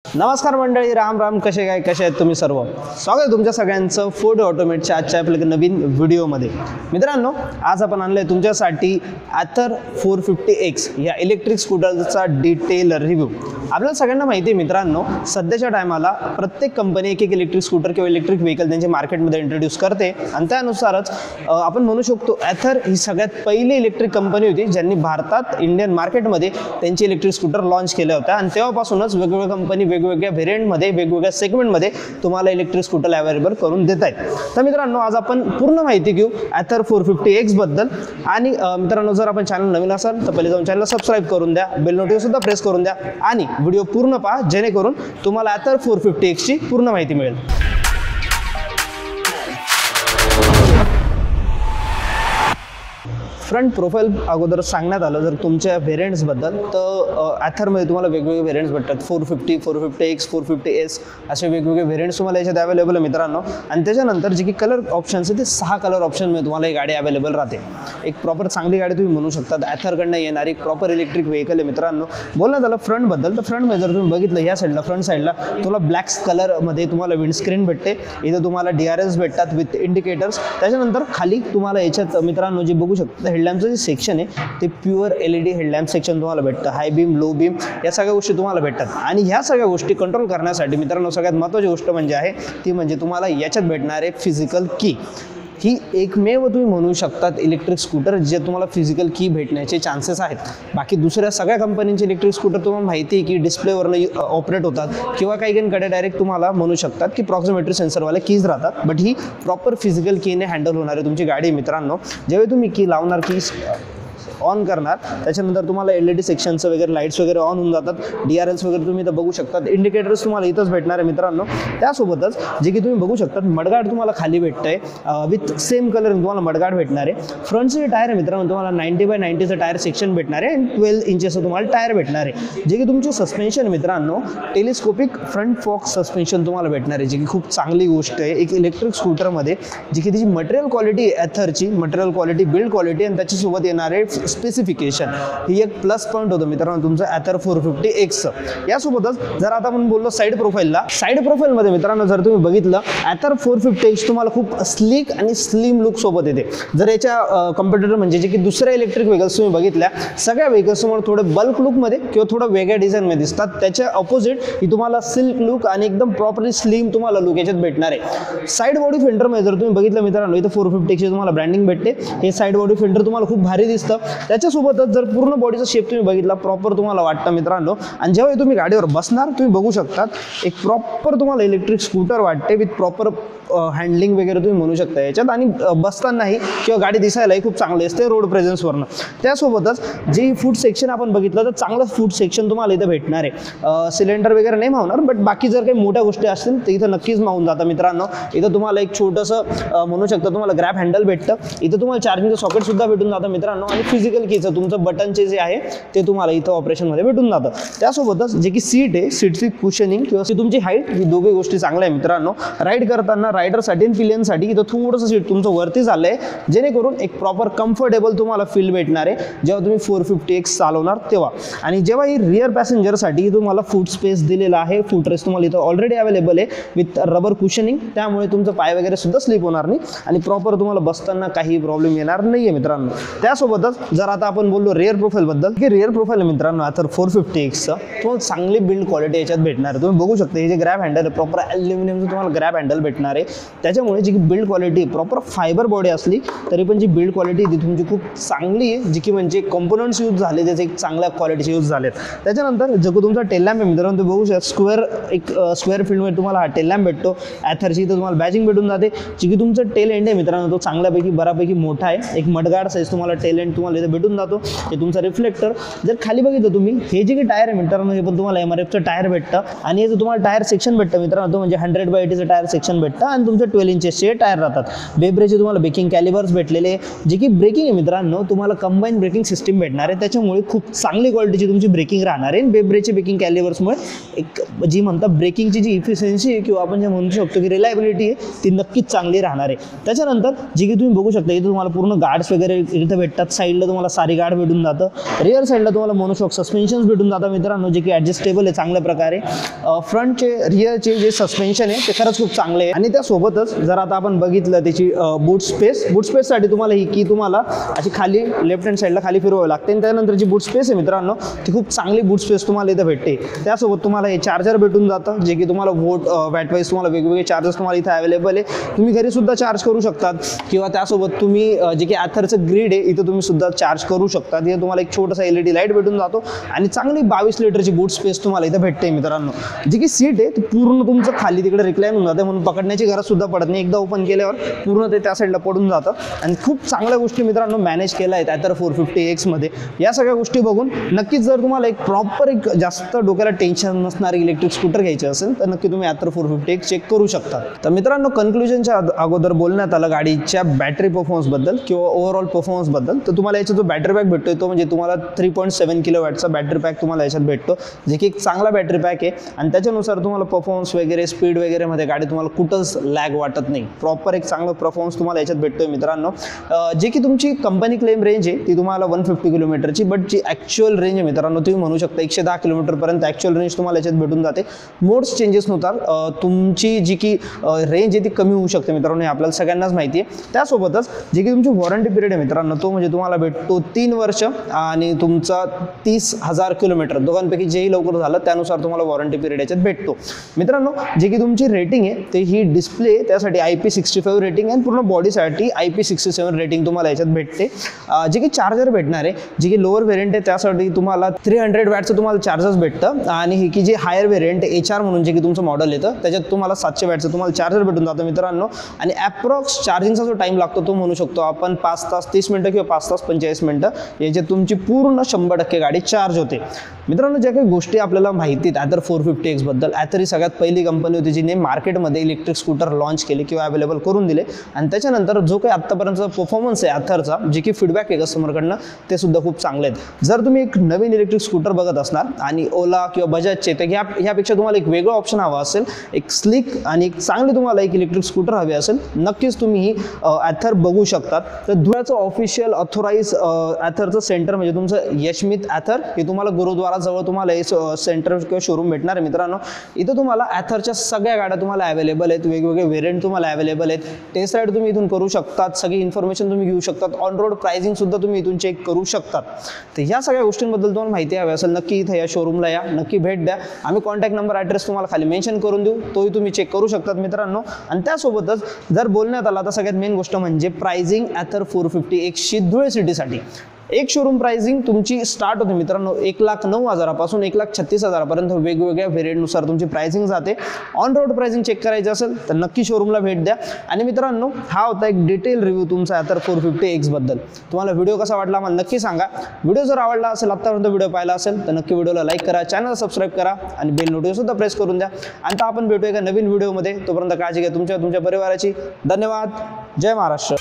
नमस्कार मंडळी, राम राम. कसे आहेत तुम्ही सर्व? स्वागत आहे तुमच्या सगळ्यांचं फोर्ड ऑटोमेटच्या आजच्या आपल्या नवीन व्हिडिओमध्ये. मित्रांनो, आज आपण आणलंय तुमच्यासाठी Ather 450X या इलेक्ट्रिक स्कूटरचा डिटेल रिव्ह्यू. आपल्याला सगळ्यांना माहिती आहे मित्रांनो, सध्याच्या टायमाला प्रत्येक कंपनी एक इलेक्ट्रिक स्कूटर किंवा इलेक्ट्रिक व्हेकल त्यांच्या मार्केटमध्ये इंट्रोड्यूस करते आणि त्यानुसारच आपण म्हणू शकतो Ather ही सगळ्यात पहिली इलेक्ट्रिक कंपनी होती ज्यांनी भारतात इंडियन मार्केटमध्ये त्यांची इलेक्ट्रिक स्कूटर लॉन्च केल्या होत्या आणि तेव्हापासूनच वेगवेगळ्या कंपनी वेगवेगळ्या व्हेरियंटमध्ये वेगवेगळ्या सेगमेंटमध्ये तुम्हाला इलेक्ट्रिक स्कूटर अवेलेबल करून देत आहेत. तर मित्रांनो, आज आपण पूर्ण माहिती घेऊ Ather 450X बद्दल. आणि मित्रांनो, जर आपण चॅनल नवीन असाल तर पहिले जाऊन चॅनलला सबस्क्राईब करून द्या, बेल नोटिफिकेशन सुद्धा प्रेस करून द्या आणि व्हिडिओ पूर्ण पहा जेणेकरून तुम्हाला Ather 450X ची पूर्ण माहिती मिळेल. फ्रंट प्रोफाईल अगोदर सांगण्यात आलं जर तुमच्या व्हेरियंट्सबद्दल, तर Atherमध्ये तुम्हाला वेगवेगळे व्हेरियंट्स भेटतात. 450, 450X, 450S असे वेगवेगळे व्हेरियंट्स तुम्हाला याच्यात अवेलेबल आहे मित्रांनो. आणि त्याच्यानंतर जे की कलर ऑप्शन्स आहे ते 6 कलर ऑप्शनमध्ये तुम्हाला ही गाडी अवेलेबल राहते. एक प्रॉपर चांगली गाडी तुम्ही म्हणू शकतात. Atherकडनं येणारी एक प्रॉपर इलेक्ट्रिक व्हेकल आहे मित्रांनो. बोलण्यात आलं फ्रंटबद्दल, तर फ्रंटमध्ये जर तुम्ही बघितलं या साईडला, फ्रंट साईडला तुम्हाला ब्लॅक कलरमध्ये तुम्हाला विंडस्क्रीन भेटते. इथं तुम्हाला DRS भेटतात विथ इंडिकेटर्स. त्याच्यानंतर खाली तुम्हाला याच्यात मित्रांनो जे बघू शकता, हेडलॅम्पचं जे सेक्शन आहे ते प्युअर LED हेडलॅम्प सेक्शन तुम्हाला भेटतं. हाय बीम, लो बीम या सगळ्या गोष्टी तुम्हाला भेटतात. आणि ह्या सगळ्या गोष्टी कंट्रोल करण्यासाठी मित्रांनो सगळ्यात महत्त्वाची गोष्ट म्हणजे आहे ती म्हणजे तुम्हाला याच्यात भेटणारे फिजिकल की. ही एकमेव तुम्ही म्हणू शकतात इलेक्ट्रिक स्कूटर जे तुम्हाला फिजिकल की भेटण्याचे चान्सेस आहेत. बाकी दुसऱ्या सगळ्या कंपनीचे इलेक्ट्रिक स्कूटर तुम्हाला माहिती आहे की डिस्प्लेवरनं ऑपरेट होतात किंवा काही डायरेक्ट तुम्हाला म्हणू शकतात की प्रॉक्सिमेट्री सेन्सरवाले कीज राहतात. बट ही प्रॉपर फिजिकल कीने हँडल होणारी तुमची गाडी मित्रांनो. जेव्हा तुम्ही की लावणार, की ऑन करणार, त्याच्यानंतर तुम्हाला LED सेक्शनचं वगैरे लाईट्स वगैरे ऑन होऊन जातात. DRLs वगैरे तुम्ही इथं बघू शकतात. इंडिकेटर्स तुम्हाला इथंच भेटणार आहे मित्रांनो. त्यासोबतच जे की तुम्ही बघू शकतात मडगार्ड तुम्हाला खाली भेटतंय विथ सेम कलर तुम्हाला मडगार्ड भेटणार आहे. फ्रंटचे जे टायर आहे मित्रांनो तुम्हाला 90x90चं टायर सेक्शन भेटणार आहे आणि 12 इंचेचं तुम्हाला टायर भेटणार आहे. जे की तुमची सस्पेन्शन मित्रांनो टेलिस्कोपिक फ्रंट फॉक्स सस्पेन्शन तुम्हाला भेटणार आहे, जी की खूप चांगली गोष्ट आहे एक इलेक्ट्रिक स्कूटरमध्ये. जी की त्याची मटेरियल क्वालिटी Atherची मटेरियल क्वालिटी, बिल्ड क्वालिटी आणि त्याच्यासोबत येणारे स्पेसिफिकेशन ही एक प्लस पॉईंट होतं मित्रांनो तुमचं Ather 450X. यासोबतच जर आता आपण बोललो साईड प्रोफाईलला, साईड प्रोफाईलमध्ये मित्रांनो जर तुम्ही बघितलं Ather 450X तुम्हाला खूप स्लीक आणि स्लिम लुक सोबत येते. जर याच्या कम्प्युटर म्हणजे जे की दुसऱ्या इलेक्ट्रिक व्हेकल्स तुम्ही बघितल्या, सगळ्या व्हेकल्स तुम्हाला थोडे बल्क लुकमध्ये किंवा थोडं वेगळ्या डिझाईनमध्ये दिसतात. त्याच्या ऑपोजिट ही तुम्हाला सिल्क लुक आणि एकदम प्रॉपरली स्लिम तुम्हाला लुक याच्यात भेटणार आहे. साईड बॉडी फिल्टरमध्ये जर तुम्ही बघितलं मित्रांनो, इथं 450X तुम्हाला ब्रँडिंग भेटते. हे साईड बॉडी फिल्टर तुम्हाला खूप भारी दिसतं. त्याच्यासोबतच जर पूर्ण बॉडीचा शेप तुम्ही बघितला प्रॉपर तुम्हाला वाटतं मित्रांनो. आणि जेव्हा तुम्ही गाडीवर बसणार तुम्ही बघू शकतात एक प्रॉपर तुम्हाला इलेक्ट्रिक स्कूटर वाटते विथ प्रॉपर हँडलिंग वगैरे तुम्ही म्हणू शकता याच्यात. आणि बसतानाही किंवा गाडी दिसायलाही खूप चांगली असते रोड प्रेझेन्सवरनं. त्यासोबतच जे फूड सेक्शन आपण बघितलं तर चांगलं फूड सेक्शन तुम्हाला इथं भेटणार आहे. सिलेंडर वगैरे नाही मावणार, बट बाकी जर काही मोठ्या गोष्टी असतील तर इथं नक्कीच मावून जातं मित्रांनो. इथं तुम्हाला एक छोटंसं म्हणू शकता तुम्हाला ग्रॅब हँडल भेटतं. इथं तुम्हाला चार्जिंगचं सॉकेट सुद्धा भेटून जातं मित्रांनो. आणि फिजिकल कीचं तुमचं बटनचे जे आहे ते तुम्हाला इथं ऑपरेशनमध्ये भेटून जातं. त्यासोबतच जे की सीट आहे, सीटची कुशनिंग किंवा तुमची हाईट, ही दोघी गोष्टी चांगल्या आहे मित्रांनो. राईड करताना रायडरसाठी आणि पिलियनसाठी इथं थोडंसं सीट तुमचं वरती झालंय, जेणेकरून एक प्रॉपर कम्फर्टेबल तुम्हाला फील भेटणार आहे जेव्हा तुम्ही 450X चालवणार तेव्हा. आणि जेव्हा ही रिअर पॅसेंजरसाठी तुम्हाला फूट स्पेस दिलेला आहे, फूट रेस्ट तुम्हाला इथं ऑलरेडी अवेलेबल आहे विथ रबर कुशनिंग. त्यामुळे तुमचं पाय वगैरे सुद्धा स्लिप होणार नाही आणि प्रॉपर तुम्हाला बसताना काही प्रॉब्लेम येणार नाहीये मित्रांनो. त्यासोबतच जर आता आपण बोललो रिअर प्रोफाईल बद्दल, की रिअर प्रोफाईल मित्रांनो Ather 450Xचं तुम्हाला चांगली बिल्ड क्वालिटी याच्यात भेटणार आहे. तुम्ही बघू शकता हे जे ग्रॅब हँडल आहे प्रॉपर ॲल्युमिनियमचं तुम्हाला ग्रॅब हँडल भेटणार आहे. त्याच्यामुळे जी build quality proper fibre body असली तरी पण जी बिल्ड क्वालिटी ती तुमची खूप चांगली आहे, जी की म्हणजे कॉम्पोनंट्स यूज झाले त्याचे एक चांगल्या क्वालिटीचे यूज झालेत. त्याच्यानंतर जो तुमचा टेल लॅम्प आहे मित्रांनो तुम्ही बघू शकता स्क्वेअर फील्डमध्ये तुम्हाला हा टेल लॅम्प भेटतो. Atherची तर तुम्हाला बॅजिंग भेटून जाते. जी की तुमचं टेल एंड आहे मित्रांनो तो चांगल्यापैकी बऱ्यापैकी मोठा आहे. एक मडगार्ड साईज तुम्हाला टेल एंड तुम्हाला इथे भेटून जातो. हे तुमचा रिफ्लेक्टर. जर खाली बघितलं तुम्ही हे जे काही टायर आहे मित्रांनो हे पण तुम्हाला MRFचं टायर भेटतं. आणि हे तुम्हाला टायर सेक्शन भेटतं मित्रांनो, तो म्हणजे 100/80चं टायर सेक्शन भेटतं. आणि तुमचे 12 इंचेसचे टायर राहतात। बेब्रेचे तुम्हाला ब्रेकिंग कॅलिबर्स भेटलेले, जे की ब्रेकिंग आहे मित्रांनो तुम्हाला कंबाईन ब्रेकिंग सिस्टीम भेटणार आहे, त्याच्यामुळे खूप चांगली क्वालिटीची तुमची ब्रेकिंग राहणार आहे। बेब्रेचे ब्रेकिंग कॅलिबर्समुळे एक जी म्हणतात ब्रेकिंगची जी इफिशियन्सी आहे किंवा आपण जे म्हणू शकतो की रिलायबिलिटी आहे ती नक्कीच चांगली राहणार आहे। त्याच्यानंतर जे की तुम्ही बघू शकता इथे तुम्हाला पूर्ण गार्ड्स वगैरे इथे भेटतात, साईडला तुम्हाला सारी गार्ड भेटून जातं, रिअर साईडला तुम्हाला मोनोशॉक सस्पेन्शन्स भेटून जातात मित्रांनो, जे की ॲडजस्टेबल आहे चांगल्या प्रकारे। फ्रंटचे रिअरचे जे सस्पेन्शन आहे ते खरंच खूप चांगले आहे। आणि त्यासोबतच जर आता आपण बघितलं त्याची बूट स्पेससाठी तुम्हाला ही की तुम्हाला अशी खाली लेफ्ट हँड साईडला खाली फिरवावी लागते आणि त्यानंतर जी बूट स्पेस आहे मित्रांनो ती खूप चांगली बूट स्पेस तुम्हाला इथं भेटते। त्यासोबत तुम्हाला हे चार्जर भेटून जातं, जे की तुम्हाला वॅट वाईज तुम्हाला वेगवेगळे चार्जर्स तुम्हाला इथे अवेलेबल आहे, तुम्ही घरी सुद्धा चार्ज करू शकतात किंवा त्यासोबत तुम्ही जे की ॲथरचं ग्रीड आहे इथं तुम्ही सुद्धा चार्ज करू शकता। तिथे तुम्हाला एक छोटासा LED लाईट भेटून जातो आणि चांगली 22 लिटरची बूट स्पेस तुम्हाला इथं भेटते मित्रांनो। जी की सीट आहे ती पूर्ण तुमचं खाली तिकडे रिक्लाइन होऊन जाते, म्हणून पकडण्याची गरज सुद्धा पडत नाही, एकदा ओपन केल्यावर पूर्ण ते त्या साईडला पडून जातं। आणि खूप चांगल्या गोष्टी मित्रांनो मॅनेज केल्या आहेत ॲथर 450X मध्ये। या सगळ्या गोष्टी बघून नक्कीच जर तुम्हाला एक प्रॉपर एक जास्त डोक्याला टेन्शन नसणारी इलेक्ट्रिक स्कूटर घ्यायची असेल तर नक्की तुम्ही ॲथर 450X चेक करू शकता। तर मित्रांनो कन्क्लुजनच्या अगोदर बोलण्यात आलं गाडीच्या बॅटरी परफॉर्मन्सबद्दल किंवा ओव्हरऑल परफॉर्मन्सबद्दल, तर तुम्हाला याचा जो बॅटरी पॅक भेटतोय तो म्हणजे तुम्हाला 3.7 किलोवॅटचा बॅटरी पॅक तुम्हाला याच्यात भेटतो, जे की एक चांगला बॅटरी पॅक आहे आणि त्याच्यानुसार तुम्हाला परफॉर्मन्स वगैरे स्पीड वगैरे मध्ये गाडी तुम्हाला कुठंच लॅग वाटत नाही, प्रॉपर एक चांगला परफॉर्मन्स तुम्हाला याच्यात भेटतोय मित्रांनो। जे की तुमची कंपनी क्लेम रेंज आहे ती तुम्हाला 150 किलोमीटरची, बट जी ॲक्च्युअल रेंज आहे मित्रांनो तुम्ही म्हणू शकता 110 किलोमीटरपर्यंत ॲक्च्युअल रेंज तुम्हाला याच्यात भेटून जाते। मोड्स चेंजेसनुसार तुमची जी की रेंज आहे ती कमी होऊ शकते मित्रांनो, हे आपल्याला सगळ्यांनाच माहिती आहे। त्यासोबतच जे की तुमची वॉरंटी पिरियड आहे मित्रांनो तो म्हणजे तुम्हाला भेटतो 3 वर्ष आणि तुमचा 30,000 किलोमीटर, दोघांपैकी जेही लवकर झालं त्यानुसार तुम्हाला वॉरंटी पिरियड याच्यात भेटतो मित्रांनो। जे की तुमची रेटिंग आहे ते ही डिस्प्ले त्यासाठी IP65 रेटिंग आणि पूर्ण बॉडीसाठी IP67 रेटिंग तुम्हाला याच्यात भेटते। जे की चार्जर भेटणार आहे, जे की लोअर व्हेरियंट आहे त्यासाठी तुम्हाला 300 वॅटचं तुम्हाला चार्जर्स भेटतं आणि ही की जे हायर व्हेरियंट HR म्हणून जे की तुमचं मॉडेल येतं त्याच्यात तुम्हाला 700 वॅटचं तुम्हाला चार्जर भेटून जातं मित्रांनो। आणि ॲप्रॉक्स चार्जिंगचा जो टाईम लागतो तो म्हणू शकतो आपण 5 तास 30 मिनिटं किंवा 5 तास 45 मिनिटं याच्यात तुमची पूर्ण 100% गाडी चार्ज होते मित्रांनो। ज्या काही गोष्टी आपल्याला माहिती आहेत ॲथर 450X बद्दल, ॲथर ही सगळ्यात पहिली कंपनी होती जिने मार्केटमध्ये इलेक्ट्रिक स्कूटर लॉन्च केले किंवा अवेलेबल करून दिले आणि त्याच्यानंतर जो काही आत्तापर्यंतचा परफॉर्मन्स आहे ॲथरचा, जे की फीडबॅक आहे कस्टमरकडनं ते सुद्धा खूप चांगले आहेत। जर तुम्ही एक नवीन इलेक्ट्रिक स्कूटर बघत असणार आणि ओला किंवा बजाजचे तर ह्यापेक्षा तुम्हाला एक वेगळं ऑप्शन हवा असेल, एक स्लिक आणि एक चांगली तुम्हाला एक इलेक्ट्रिक स्कूटर हवी असेल, नक्कीच तुम्ही ही ॲथर बघू शकतात। तर धुळ्याचं ऑफिशियल ऑथोराइज ॲथरचं सेंटर म्हणजे तुमचं यशमित ॲथर हे तुम्हाला गुरुद्वाराजवळ तुम्हाला हे सेंटर किंवा शोरूम भेटणार आहे मित्रांनो। इथं तुम्हाला ॲथरच्या सगळ्या गाड्या तुम्हाला अवेलेबल आहेत, वेगवेगळे व्हेरियंट तुम्हाला अवेलेबल आहेत, टेस्ट राईड तुम्ही इथून करू शकतात, सगळी इन्फॉर्मेशन तुम्ही घेऊ शकतात, ऑन रोड प्राइसिंग सुद्धा तुम्ही इथून चेक करू शकतात। तर ह्या सगळ्या गोष्टींबद्दल तुम्हाला माहिती हवी असेल नक्की इथं या शोरूमला या, नक्की भेट द्या। आम्ही कॉन्टॅक्ट नंबर ॲड्रेस तुम्हाला खाली मेन्शन करून देऊ, तोही तुम्ही चेक करू शकतात मित्रांनो। आणि त्यासोबतच जर बोलण्यात आला तर सगळ्यात मेन गोष्ट म्हणजे प्राइसिंग ॲथर 450X धुळे सिटीसाठी एक शोरूम प्राइसिंग तुमची स्टार्ट होते मित्रांनो 1,09,000 पासून 1,36,000 पर्यंत वेगवेगळ्या व्हेरियंटनुसार तुमची प्राइसिंग जाते। ऑन रोड प्राइसिंग चेक करायची असेल तर नक्की शोरूमला भेट द्या। आणि मित्रांनो हा होता एक डिटेल रिव्ह्यू तुमचा ॲथर 450X बद्दल। तुम्हाला व्हिडिओ कसा वाटला आम्हाला नक्की सांगा। व्हिडिओ जर आवडला असेल, आत्तापर्यंत व्हिडिओ पाहिला असेल तर नक्की व्हिडिओला लाईक करा, चॅनल सबस्क्राईब करा आणि बेल नोटिफिकेशन सुद्धा प्रेस करून द्या। आता आपण भेटूया एका नवीन व्हिडिओमध्ये, तोपर्यंत काळजी घ्या तुमच्या परिवाराची। धन्यवाद। जय महाराष्ट्र।